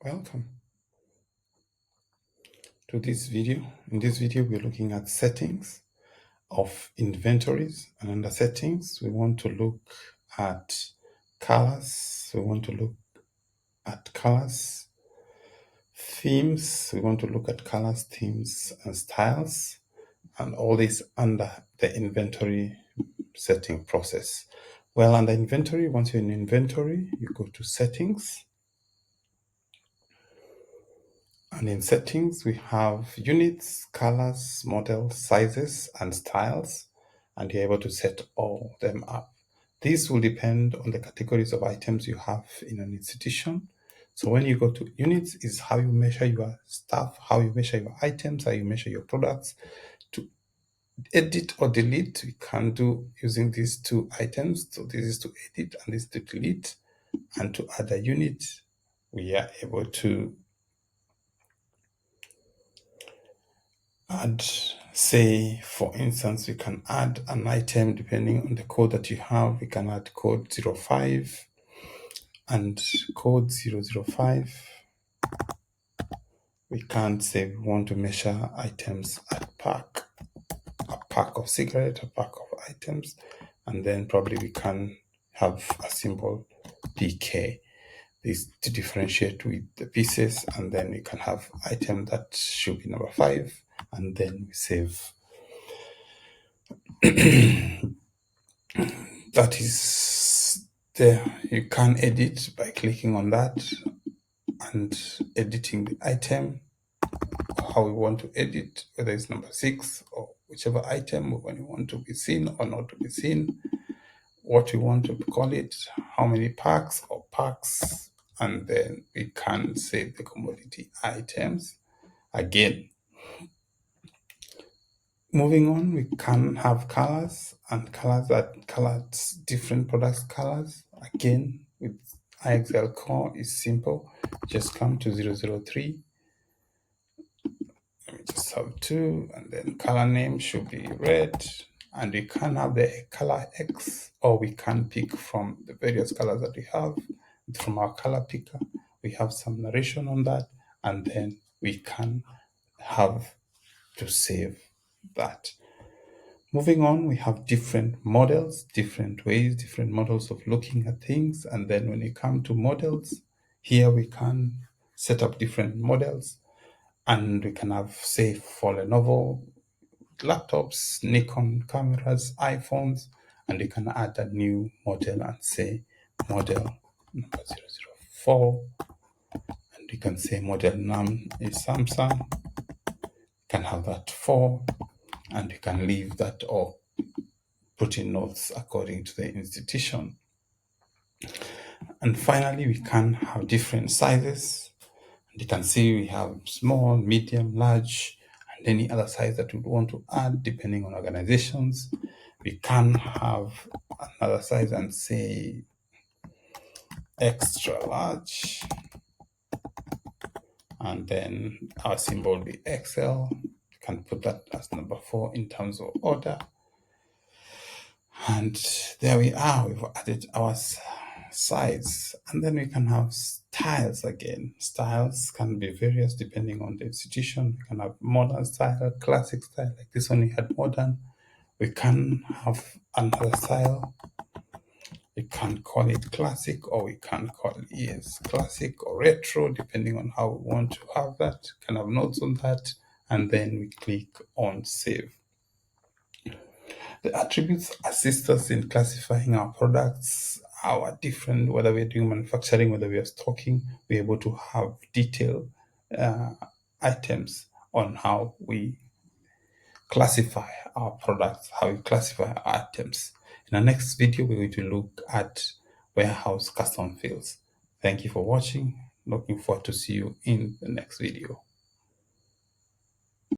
Welcome to this video. In this video, we're looking at settings of inventories, and under settings, we want to look at colors. We want to look at colors, themes. We want to look at colors, themes, and styles, and all this under the inventory setting process. Well, under inventory, once you're in inventory, you go to settings. And in settings, we have units, colors, models, sizes, and styles, and you're able to set all them up. This will depend on the categories of items you have in an institution. So when you go to units, is how you measure your stuff, how you measure your items, how you measure your products. To edit or delete, we can do using these two items. So this is to edit and this is to delete. And to add a unit, we are able to add, say, for instance, we can add an item depending on the code that you have. We can add code 05 and code 005. We can say we want to measure items at pack, a pack of cigarette, a pack of items, and then probably we can have a symbol DK. This to differentiate with the pieces, and then we can have item that should be number 5, and then we save. That is there. You can edit by clicking on that and editing the item, how we want to edit, whether it's number 6 or whichever item, when you want to be seen or not to be seen, what we want to call it, how many packs or packs, and then we can save the commodity items again. Moving on, we can have colors, and colors that colors different products colors. Again, with IXL Core is simple. Just come to 003. Let me just have 2, and then color name should be red. And we can have the color X, or we can pick from the various colors that we have from our color picker. We have some narration on that, and then we can have to save that. Moving on, we have different models, different ways, different models of looking at things. And then when you come to models, here we can set up different models. And we can have, say, for Lenovo laptops, Nikon cameras, iPhones, and we can add a new model and say model number 004. And we can say model num is Samsung. You can have that 4. And you can leave that or put in notes according to the institution. And finally, we can have different sizes. And you can see we have small, medium, large, and any other size that we want to add depending on organizations. We can have another size and say extra large. And then our symbol will be XL. You can put that as number 4 in terms of order. And there we are, we've added our size. And then we can have styles again. Styles can be various depending on the institution. We can have modern style, classic style, like this one we had modern. We can have another style. We can call it classic, or we can call it classic or retro, depending on how we want to have that. We can have notes on that, and then we click on save. The attributes assist us in classifying our products, our different, whether we're doing manufacturing, whether we are stocking, we're able to have detailed items on how we classify our products, how we classify our items. In our next video, we're going to look at warehouse custom fields. Thank you for watching. Looking forward to see you in the next video.